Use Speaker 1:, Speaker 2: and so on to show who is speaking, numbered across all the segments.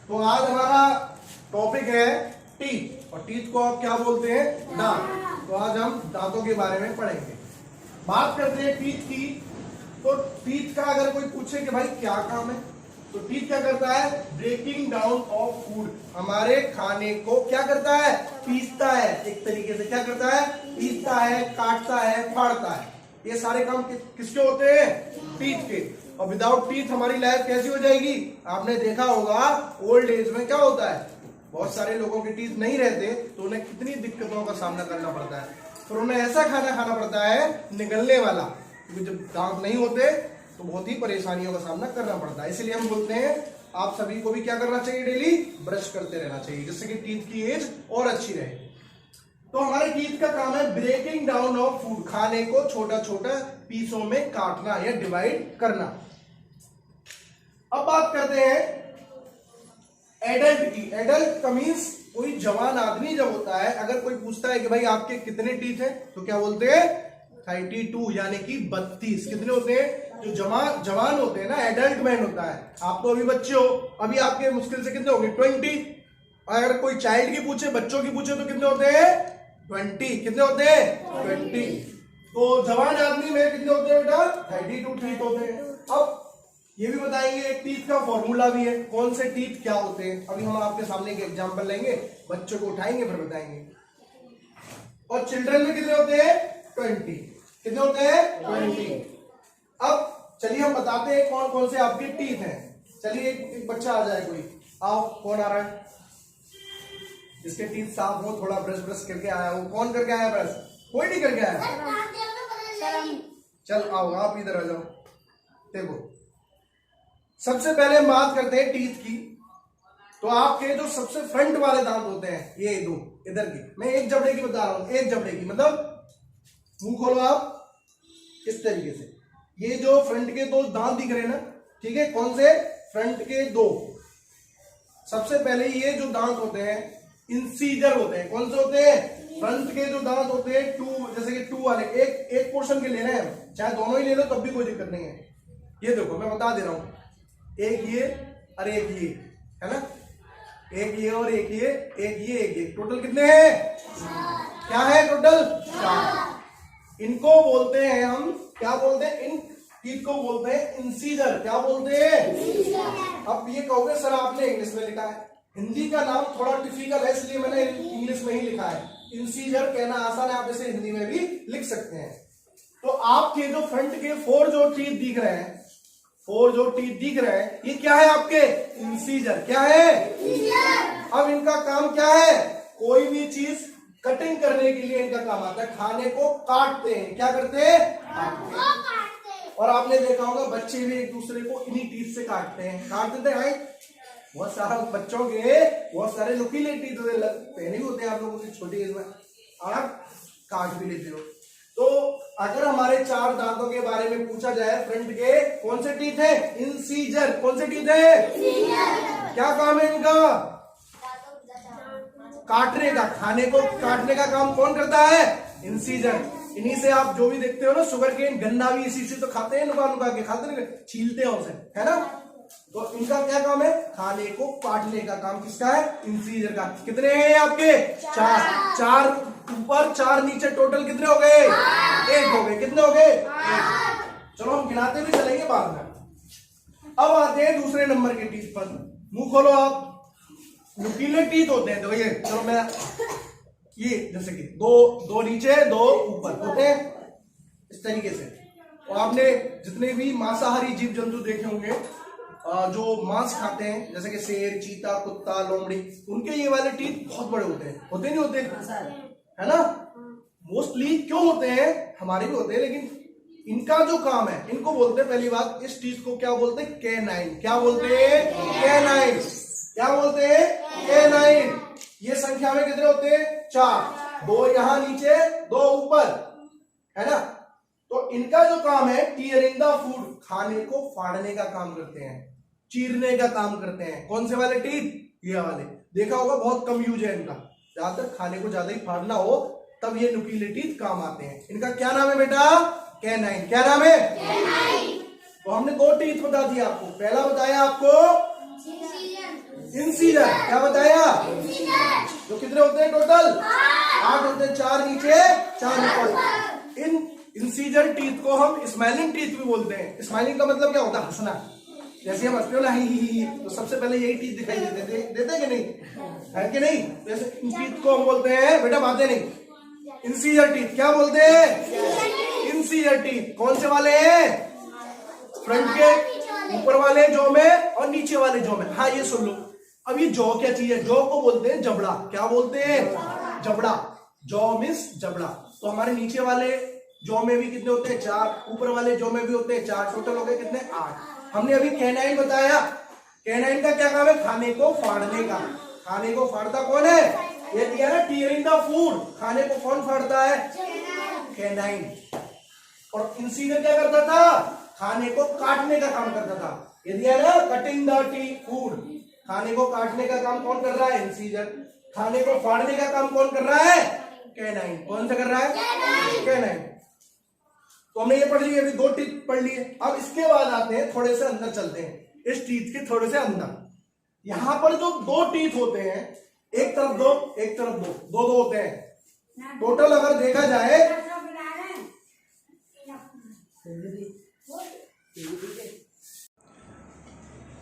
Speaker 1: तो आज हमारा टॉपिक है टीथ, और टीथ को आप क्या बोलते हैं? दांत। तो आज हम दांतों के बारे में पढ़ेंगे। बात करते हैं टीथ की। तो टीथ का अगर कोई पूछे कि भाई क्या काम है, तो टीथ क्या करता है? ब्रेकिंग डाउन ऑफ फूड, हमारे खाने को क्या करता है? पीसता है। एक तरीके से क्या करता है? पीसता है, काटता है, फाड़ता है। ये सारे काम किसके होते हैं? टीथ के। और विदाउट टीथ हमारी लाइफ कैसी हो जाएगी? आपने देखा होगा ओल्ड एज में क्या होता है, बहुत सारे लोगों के टीथ नहीं रहते तो उन्हें कितनी दिक्कतों का सामना करना पड़ता है। फिर उन्हें ऐसा खाना खाना पड़ता है निगलने वाला, क्योंकि जब दांत नहीं होते तो बहुत ही परेशानियों का सामना करना पड़ता है। इसलिए हम बोलते हैं आप सभी को भी क्या करना चाहिए? डेली ब्रश करते रहना चाहिए, जिससे कि टीथ की एज और अच्छी रहे। तो हमारे टीथ का काम है ब्रेकिंग डाउन ऑफ फूड, खाने को छोटा छोटा पीसों में काटना या डिवाइड करना। अब बात करते हैं एडल्ट की। एडल्ट का मींस कोई जवान आदमी जब होता है, अगर कोई पूछता है कि भाई आपके कितने टीथ हैं, तो क्या बोलते हैं? 32, यानी कि 32। कितने होते हैं? जो जवान होते हैं ना, एडल्ट मैन होता है। आप तो अभी बच्चे हो, अभी आपके मुश्किल से कितने होंगे? 20। अगर कोई चाइल्ड की पूछे, बच्चों की पूछे, तो कितने होते हैं? 20। कितने होते हैं? 20। तो जवान आदमी में कितने होते हैं बेटा? 32 टीथ होते हैं। अब ये भी बताएंगे, एक टीथ का फॉर्मूला भी है, कौन से टीथ क्या होते हैं। अभी हम आपके सामने एक एग्जांपल लेंगे, बच्चों को उठाएंगे फिर बताएंगे। और चिल्ड्रन में कितने होते हैं? 20। कितने होते हैं? 20। अब चलिए हम बताते हैं कौन कौन से आपके टीथ हैं। चलिए एक बच्चा आ जाए, कोई आओ। कौन आ रहा है जिसके टीथ साफ हो, थोड़ा ब्रश ब्रश करके आया हो? कौन करके आया ब्रश? कोई नहीं करके आया। चल आओ, आप इधर आ जाओ। देखो, सबसे पहले हम बात करते हैं टीथ की। तो आपके जो सबसे फ्रंट वाले दांत होते हैं, ये दो इधर की, मैं एक जबड़े की बता रहा हूं, एक जबड़े की, मतलब मुंह खोलो आप इस तरीके से। ये जो फ्रंट के दो दांत दिख रहे हैं ना, ठीक है? कौन से? फ्रंट के दो। सबसे पहले ये जो दांत होते हैं इंसीजर होते हैं। कौन से होते हैं? फ्रंट के जो दांत होते हैं टू, जैसे कि टू वाले, एक पोर्शन के लेना है, चाहे दोनों ही ले लो तब भी कोई दिक्कत नहीं है। ये देखो मैं बता दे रहा हूं, एक ये और एक ये, है ना? एक ये और एक ये, एक ये, एक ये, टोटल कितने हैं? क्या है टोटल? 4। इनको बोलते हैं हम, क्या बोलते हैं? इन टीथ को बोलते हैं इंसीजर। क्या बोलते हैं? अब ये कहोगे सर आपने इंग्लिश में लिखा है, हिंदी का नाम थोड़ा डिफिकल्ट है इसलिए मैंने इंग्लिश में ही लिखा है। इंसीजर कहना आसान है, आप इसे हिंदी में भी लिख सकते हैं। तो आपके जो फ्रंट के 4 जो टीथ दिख रहे हैं, 4 जो टीथ दिख रहे हैं, ये क्या है आपके? इंसीजर। क्या है? अब इनका काम क्या है? कोई भी चीज कटिंग करने के लिए इनका काम आता है, खाने को काटते हैं। क्या करते हैं? काटते हैं। और आपने देखा होगा बच्चे भी एक दूसरे को इन्हीं टीथ से काटते हैं, काट देते हैं। बहुत सारा बच्चों के बहुत सारे नुकीले टीथ पहने होते हैं आप लोगों की छोटी एज में, आप काट भी लेते हो। तो अगर हमारे 4 दांतों के बारे में पूछा जाए, फ्रंट के कौन से टीथ है? इंसीजर। कौन से टीथ है? क्या काम है इनका? काटने का, खाने को काटने का काम कौन करता है? इंसीजर। इन्हीं से आप जो भी देखते हो ना, शुगर केन, गन्ना भी इसी से तो खाते हैं, नुका नुका के खाते हैं, छीलते हैं उसे, है ना? तो इनका क्या काम है? खाने को काटने का काम किसका है? इंसीजर का। कितने हैं आपके? 4 ऊपर 4 नीचे, टोटल कितने हो गए? 1 हो गए। कितने हो गए? 1। चलो हम गिनाते भी चलेंगे बाद में। अब आते हैं दूसरे नंबर के टीथ पर। मुंह खोलो आप। नुकीले टीथ होते हैं, तो ये चलो मैं ये जैसे कि दो नीचे 2 ऊपर होते हैं इस तरीके से। और आपने जितने भी मांसाहारी जीव जंतु देखे होंगे जो मांस खाते हैं, जैसे कि शेर, चीता, कुत्ता, लोमड़ी, उनके ये वाले टीथ बहुत बड़े होते हैं। होते नहीं होते? है ना? मोस्टली क्यों होते हैं? हमारे भी होते हैं, लेकिन इनका जो काम है, इनको बोलते हैं, पहली बात, इस टीथ को क्या बोलते हैं? कैनाइन। क्या बोलते हैं? कैनाइन। क्या बोलते हैं? कैनाइन। ये संख्या में कितने होते हैं? 4। 2 यहां नीचे, 2 ऊपर, है ना? तो इनका जो काम है टीयरिंग द फूड, खाने को फाड़ने का काम करते हैं, चीरने का काम करते हैं। कौन से वाले टीथ? ये वाले। देखा होगा बहुत कम यूज है इनका, ज्यादातर खाने को ज्यादा ही फाड़ना हो तब ये नुकीले टीथ काम आते हैं। इनका क्या नाम है बेटा? कैनाइन। क्या नाम है? कैनाइन। तो हमने 2 टीथ बता दिया आपको। पहला बताया आपको इंसीजर। क्या बताया? जो कितने होते हैं टोटल? 8 होते हैं, 4 नीचे 4 ऊपर। इन इंसीजर टीथ को हम स्माइलिंग टीथ भी बोलते हैं। स्माइलिंग का मतलब क्या होता है? हंसना। जैसे हम हंसते हो ना, ही तो सबसे पहले यही टीथ दिखाई देते हैं कि नहीं? है कि नहीं? जैसे इन टीथ को हम बोलते हैं, बेटा बातें नहीं, इंसीजर टीथ। क्या बोलते हैं? Incisor teeth. कौन से वाले हैं? फ्रंट के ऊपर वाले जॉ में और नीचे वाले जॉ में। हाँ ये सुन लो। अब ये जॉ क्या चीज है? जॉ को बोलते हैं जबड़ा। क्या बोलते हैं? जबड़ा। जॉ मीन्स जबड़ा। तो हमारे नीचे वाले जॉ में भी कितने होते हैं? 4। ऊपर वाले जॉ में भी होते हैं 4। टोटल हो गए कितने? 8। हमने अभी कैनाइन बताया। कैनाइन का क्या काम है? खाने को फाड़ने का। खाने को फाड़ता कौन है? ये दिया ना, टीयरिंग द फूड। खाने को कौन फाड़ता है? कैनाइन। और इंसीजर क्या करता था? खाने को काटने का काम करता था। ये दिया ना, कटिंग द टी फूड। खाने को काटने का काम कौन कर रहा है? इंसीजर। खाने को फाड़ने का काम कौन कर रहा है? कैनाइन। कौन सा कर रहा है? कैनाइन। तो हमने ये पढ़ ली, अभी 2 टीथ पढ़ लिए। अब इसके बाद आते हैं, थोड़े से अंदर चलते हैं, इस टीथ के थोड़े से अंदर। यहां पर जो 2 टीथ होते हैं, एक तरफ 2, एक तरफ 2, 2 होते हैं। टोटल अगर देखा जाए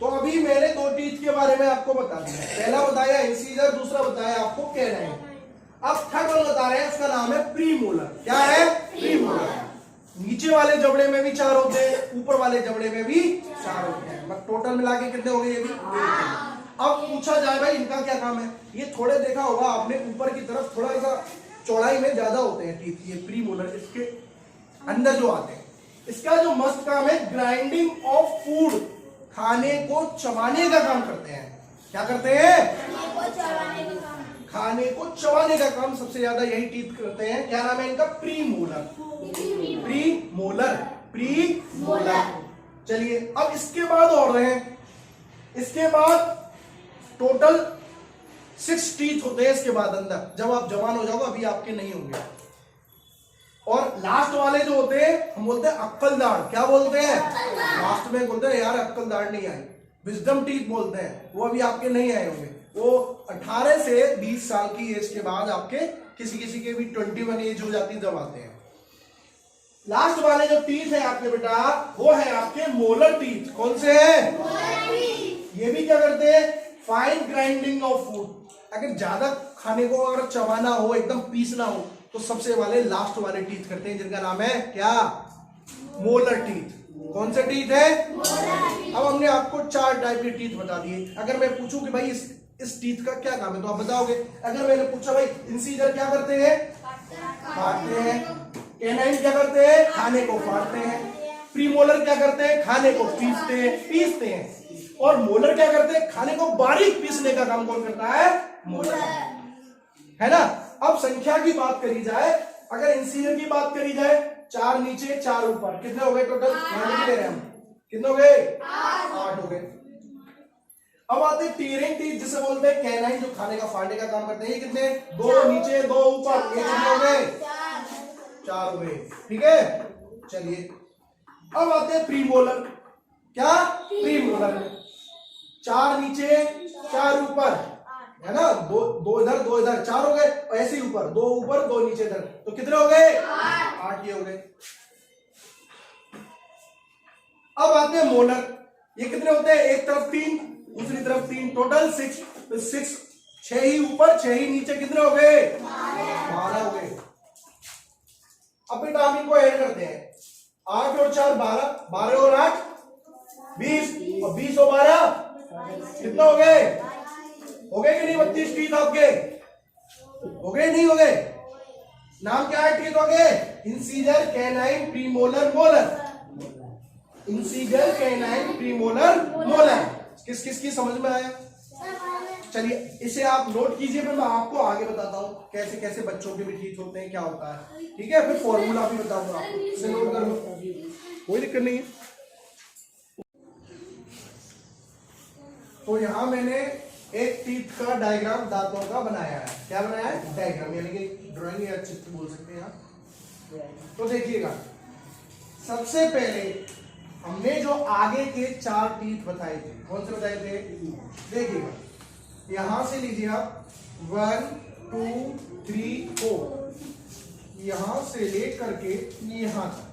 Speaker 1: तो अभी मैंने 2 टीथ के बारे में आपको बता दिया। पहला बताया इंसीजर, दूसरा बताया आपको कैनाइन। अब थर्ड वन बता रहे हैं, उसका नाम है प्रीमोलर। क्या है? प्रीमोलर। नीचे वाले जबड़े में भी 4 होते हैं, ऊपर वाले जबड़े में भी 4 होते हैं। मतलब टोटल मिला के कितने हो गए? ये भी 8। अब पूछा जाए भाई इनका क्या काम है? ये थोड़े देखा होगा आपने, ऊपर की तरफ थोड़ा सा चौड़ाई में ज्यादा होते हैं टीथ, ये प्रीमोलर। इसके अंदर जो आते हैं, इसका जो मस्त काम है, ग्राइंडिंग ऑफ फूड। खाने को चबाने का काम करते हैं। क्या करते हैं? खाने को चबाने का काम सबसे ज्यादा यही टीथ करते हैं। क्या नाम है इनका? प्रीमोलर। प्रीमोलर। प्रीमोलर। चलिए अब इसके बाद और हैं, इसके बाद टोटल 6 टीथ होते हैं इसके बाद अंदर। जब आप जवान हो जाओगे, अभी आपके नहीं होंगे। और लास्ट वाले जो होते हैं, हम बोलते हैं अक्कल दाढ़। क्या बोलते हैं? लास्ट में बोलते हैं यार अक्कल दाढ़ नहीं आई, विजडम टीथ बोलते हैं। वो अभी आपके नहीं आए होंगे। वो 18 से 20 साल की एज के बाद आपके, किसी किसी के भी 21 एज हो जाती जब आते हैं। लास्ट वाले जो टीथ है आपके बेटा, वो है आपके मोलर टीथ। कौन से है? ये भी क्या करते हैं? Fine grinding of food. अगर ज्यादा खाने को अगर चबाना हो, एकदम पीसना हो, तो सबसे वाले लास्ट वाले टीथ करते हैं, जिनका नाम है क्या? Molar teeth. कौन से टीथ है? अब हमने आपको 4 टाइप के टीथ बता दिए। अगर मैं पूछूं कि भाई इस टीथ का क्या काम है, तो आप बताओगे। अगर मैंने पूछा भाई इंसीजर क्या करते हैं? काटते हैं। कैनाइन क्या करते हैं? खाने को फाड़ते हैं। प्रीमोलर क्या करते हैं? खाने को पीसते हैं। और मोलर क्या करते हैं? खाने को बारीक पीसने का काम कौन करता है? मोलर। है ना? अब संख्या की बात करी जाए, अगर इंसीजर की बात करी जाए, 4 नीचे 4 ऊपर, कितने हो गए टोटल? कितने हो गए? 8 हो गए। अब आते टीयरिंग टीथ, जिसे बोलते हैं कैनाइन, जो खाने का फाड़ने का काम करते हैं। ये कितने? 2 नीचे 2 ऊपर, ये कितने हो गए? 4 हो गए। ठीक है, चलिए अब आते हैं प्रीमोलर। क्या? प्रीमोलर। 4 नीचे 4 ऊपर, है ना? 2 इधर 2 इधर, 4 हो गए। ऐसे ही ऊपर 2 ऊपर 2 नीचे इधर, तो कितने हो गए? 8 ये हो गए। अब आते हैं मोलर। ये कितने होते हैं? एक तरफ 3, दूसरी तरफ 3, टोटल 6। 6 ही ऊपर 6 ही नीचे, कितने हो गए? 12 हो गए। अब बेटा हम इनको ऐड करते हैं। 8 और 4 12, 12 और 8 20, और 20 और 12 कितना हो गए? हो गए कि नहीं? 32 टीथ आपके हो गए, नहीं हो गए? नाम क्या है टीथ हो गए? Incisor, canine, premolar, molar. Incisor, canine, premolar, molar. किस किस की समझ में आया? चलिए इसे आप नोट कीजिए, फिर मैं आपको आगे बताता हूं कैसे कैसे बच्चों के भी टीथ होते हैं, क्या होता है। ठीक है, फिर फॉर्मूला भी बताऊंगा आपको, इसे नोट कर लो, कोई दिक्कत नहीं है। तो यहां मैंने एक टीथ का डायग्राम दांतों का बनाया है। क्या बनाया है? डायग्राम, यानी कि ड्राइंग या चित्र बोल सकते हैं आप। तो देखिएगा, सबसे पहले हमने जो आगे के 4 टीथ बताए थे, कौन से बताए थे? देखिएगा, यहां से लीजिए आप 1 2 3 4, यहां से लेकर के यहां तक,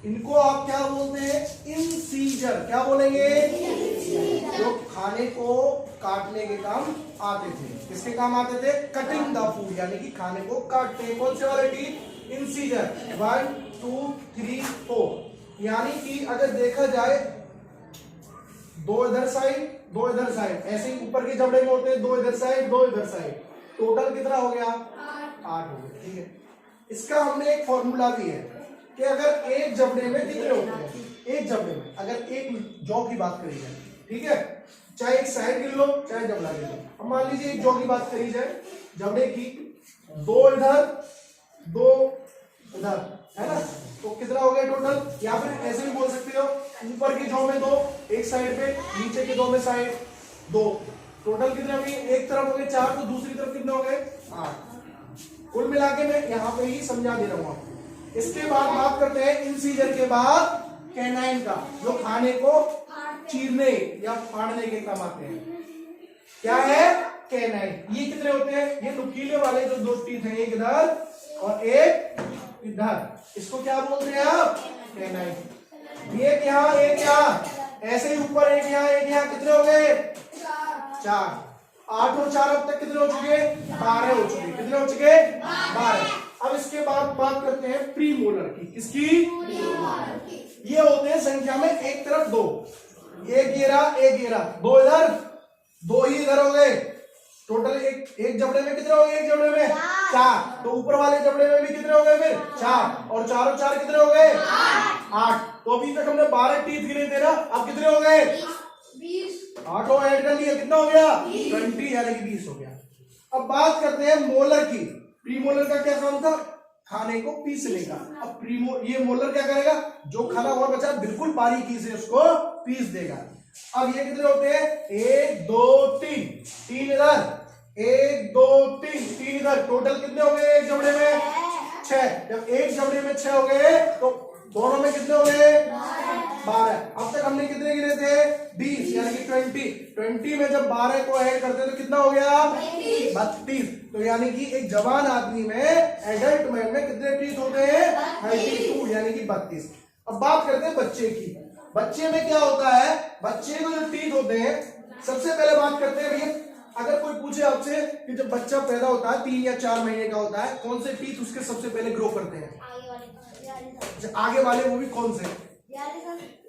Speaker 1: इनको आप क्या बोलते हैं? इंसीजर। क्या बोलेंगे? जो खाने को काटने के काम आते थे। किसके काम आते थे? कटिंग द फूड, यानी कि खाने को काटते हैं। कौन से वाले टीथ? इंसीजर। 1 2 3 4, यानी कि अगर देखा जाए 2 इधर साइड 2 इधर साइड, ऐसे ही ऊपर के जबड़े में होते हैं 2 इधर साइड 2 इधर साइड, टोटल कितना हो गया? 8 हो गया। ठीक है, इसका हमने एक फॉर्मूला भी है कि अगर एक जबड़े में कितने होते हैं, एक जबड़े में अगर एक जॉ की बात करी जाए, ठीक है, चाहे एक साइड गिन लो चाहे जबड़ा गिन लो। अब मान लीजिए एक जॉ की बात करी जाए, जबड़े की 2 इधर 2 इधर, है ना, तो कितना हो गया टोटल? या फिर ऐसे भी बोल सकते हो, ऊपर के जॉ में 2 एक साइड पे, नीचे के 2 में साइड 2, टोटल कितने हो गए? एक तरफ हो गए 4, तो दूसरी तरफ कितने हो गए? 8। कुल मिला के मैं यहाँ पे ही समझा दे रहा हूँ आपको। इसके बाद बात करते हैं इंसीजर के बाद कैनाइन का, जो खाने को चीरने या फाड़ने के काम आते हैं। क्या है? कैनाइन। ये कितने होते हैं? ये नुकीले वाले जो 2 टीथ हैं, एक इधर और एक इधर, इसको क्या बोलते हैं आप? कैनाइन। एक यहाँ एक यहाँ, ऐसे ही ऊपर एक यहाँ एक यहाँ, कितने हो गए? 4। 8 और 4 अब तक कितने हो चुके? 12 हो चुके। कितने हो चुके? 12। अब इसके बाद बात करते हैं प्री मोलर की। किसकी? ये होते हैं संख्या में एक तरफ 2, एक ये रहा एक ये रहा, 2 इधर 2 ही इधर हो गए, टोटल एक जबड़े में कितने हो गए? एक जबड़े में 4, तो ऊपर वाले जबड़े में भी कितने हो गए फिर? 4, और 4 और 4 कितने हो गए? 8। तो अभी तक हमने 12 टीथ गिने थे ना, अब कितने हो गए? 8 और ऐड कर लिया, कितना हो गया? 20, यानी कि 20 हो गया। अब बात करते हैं मोलर की। प्रीमोलर का क्या काम था? खाने को पीसने का। अब ये मोलर क्या करेगा? जो खाना और बचा बिल्कुल बारीकी से उसको पीस देगा। अब ये कितने होते हैं? 1 2 3, 3 इधर, 1 2 3, 3 इधर, टोटल कितने हो गए एक जबड़े में? 6। जब एक जबड़े में 6 हो गए तो दोनों में कितने हो गए? 12। अब तक हमने कितने गिने थे? 20, यानी कि 20 में जब 12 को ऐड करते तो कितना हो गया? 32। तो यानी कि एक जवान आदमी में, एडल्ट मैन में कितने टीथ होते हैं? 32, यानी कि 32। अब बात करते हैं बच्चे की। बच्चे में क्या होता है? बच्चे को जो टीथ होते हैं, सबसे पहले बात करते हैं भैया, अगर कोई पूछे आपसे कि जब बच्चा पैदा होता है 3 या 4 महीने का होता है, कौन से टीथ उसके सबसे पहले ग्रो करते हैं? आगे वाले, वो भी कौन से?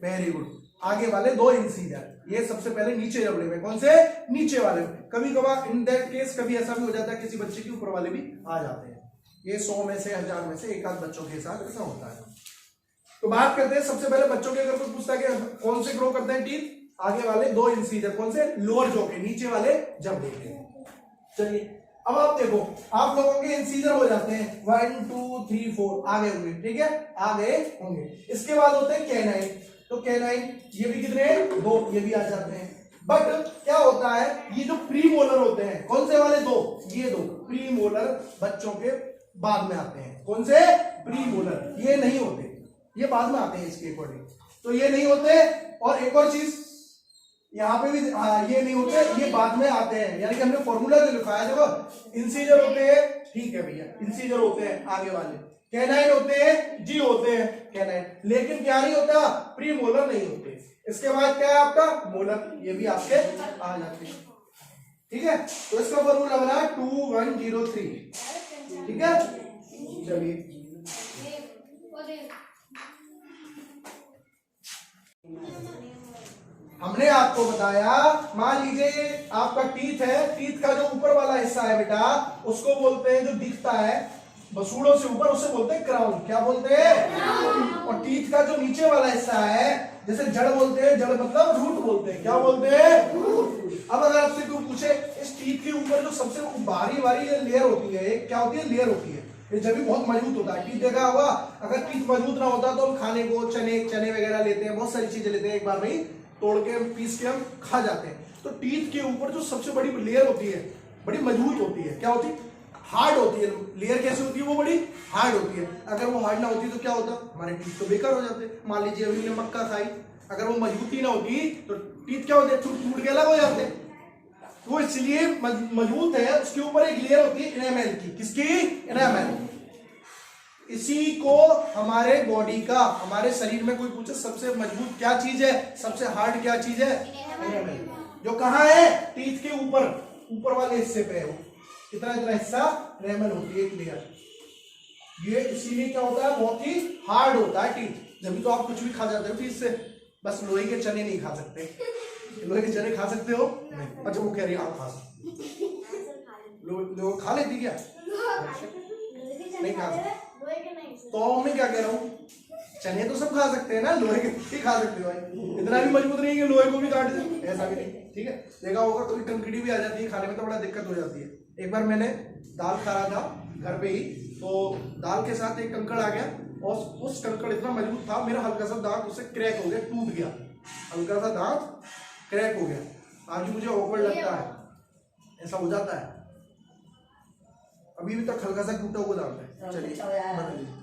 Speaker 1: वेरी गुड, आगे वाले 2 इंसीजर, ये सबसे पहले नीचे जबड़े में। कौन से? नीचे वाले में। कभी कभार इन दैट केस कभी ऐसा भी हो जाता है किसी बच्चे के ऊपर वाले भी आ जाते हैं। ये 100 में से 1000 में से एक आध बच्चों के साथ ऐसा होता है। तो बात करते हैं सबसे पहले बच्चों के, अगर कोई पूछता है कि कौन से ग्रो करते हैं टीथ, आगे वाले 2 इंसीजर। कौन से? लोअर जॉ के, नीचे वाले जबड़े के। चलिए अब आप देखो, आप लोगों के इंसीजर हो जाते हैं 1 2 3 4, आगे होंगे, ठीक है, आगे होंगे। इसके बाद होते हैं कैनाइन। तो कैनाइन ये भी कितने हैं? 2, ये भी आ जाते हैं। बट क्या होता है, ये जो प्री मोलर होते हैं, कौन से वाले 2? ये 2 प्री मोलर बच्चों के बाद में आते हैं। कौन से? Pre molar. ये नहीं होते, ये बाद में आते हैं इसके अकॉर्डिंग, तो ये नहीं होते। और एक और चीज यहाँ पे भी ये नहीं होते, ये बाद में आते हैं, यानी कि हमने फॉर्मूला जो लिखा है, देखो इंसीजर होते हैं, ठीक है भैया, इंसीजर होते हैं आगे वाले, कैनाइन होते हैं, जी होते हैं कैनाइन, लेकिन क्या नहीं होता? प्री मोलर नहीं होते। इसके बाद क्या है आपका? मोलर, ये भी आपके आ जाते हैं, ठीक है। तो इसका फॉर्मूला बना 2103, ठीक है। चलिए हमने आपको बताया, मान लीजिए आपका टीथ है, टीथ का जो ऊपर वाला हिस्सा है बेटा, उसको बोलते हैं, जो दिखता है बसूड़ों से ऊपर, उसे बोलते हैं क्राउन। क्या बोलते हैं? और टीथ का जो नीचे वाला हिस्सा है, जैसे जड़ बोलते हैं, जड़ मतलब रूट बोलते हैं। क्या बोलते हैं? अब अगर आपसे कोई पूछे इस टीथ के ऊपर जो सबसे बारी लेयर होती है, क्या होती है? लेयर होती है, ये जब भी बहुत मजबूत होता है। टीथ देखा होगा, अगर टीथ मजबूत ना होता तो हम खाने को चने वगैरह लेते हैं, बहुत सारी चीजें लेते हैं, एक बार में तोड़ के पीस के हम खा जाते हैं। तो टीथ के ऊपर जो सबसे बड़ी लेयर होती है, बड़ी मजबूत होती है, क्या होती है? हार्ड होती है, लेयर कैसे होती है, वो बड़ी हार्ड होती है। अगर वो हार्ड ना होती तो क्या होता, हमारे टीथ तो बेकार हो जाते। मान लीजिए अभी हमने मक्का खाई, अगर वो मजबूती ना होती तो टीथ क्या होते, टूट के अलग हो जाते। वो इसलिए मजबूत है, उसके ऊपर एक लेयर होती है इनेमल की। किसकी? इनेमल। इसी को हमारे बॉडी का, हमारे शरीर में कोई पूछे सबसे मजबूत क्या चीज है, सबसे हार्ड क्या चीज है, इनेमल। जो कहाँ है, टीथ के ऊपर, ऊपर वाले हिस्से पे है। वो इतना इतना हिस्सा इनेमल होती है, एक लेयर। ये इसीलिए क्या होता है, बहुत ही हार्ड होता है टीथ। जब तो आप कुछ भी खा जाते हो टीथ से, बस लोहे के चने नहीं खा सकते। लोहे के चने खा सकते हो? नहीं। अच्छा, वो कह रही है आप खा सकते, लोग खा लेती क्या? नहीं खा सकते। तो मैं क्या कह रहा हूँ, चने तो सब खा सकते हैं ना, लोहे के ही खा सकते हो भाई। इतना भी मजबूत नहीं है कि लोहे को भी काट दे, ऐसा भी नहीं। ठीक है, देखा होगा कभी कंकड़ी भी आ जाती है खाने में तो बड़ा दिक्कत हो जाती है। एक बार मैंने दाल खा रहा था घर पे ही, तो दाल के साथ एक कंकड़ आ गया, और उस कंकड़ इतना मजबूत था, मेरा हल्का सा दांत उससे क्रैक हो गया, टूट गया, हल्का सा दांत क्रैक हो गया। आज मुझे ऑकवर्ड लगता है, ऐसा हो जाता है। अभी भी तक हल्का सा टूटा हुआ दांत है। चलिए बदल लीजिए।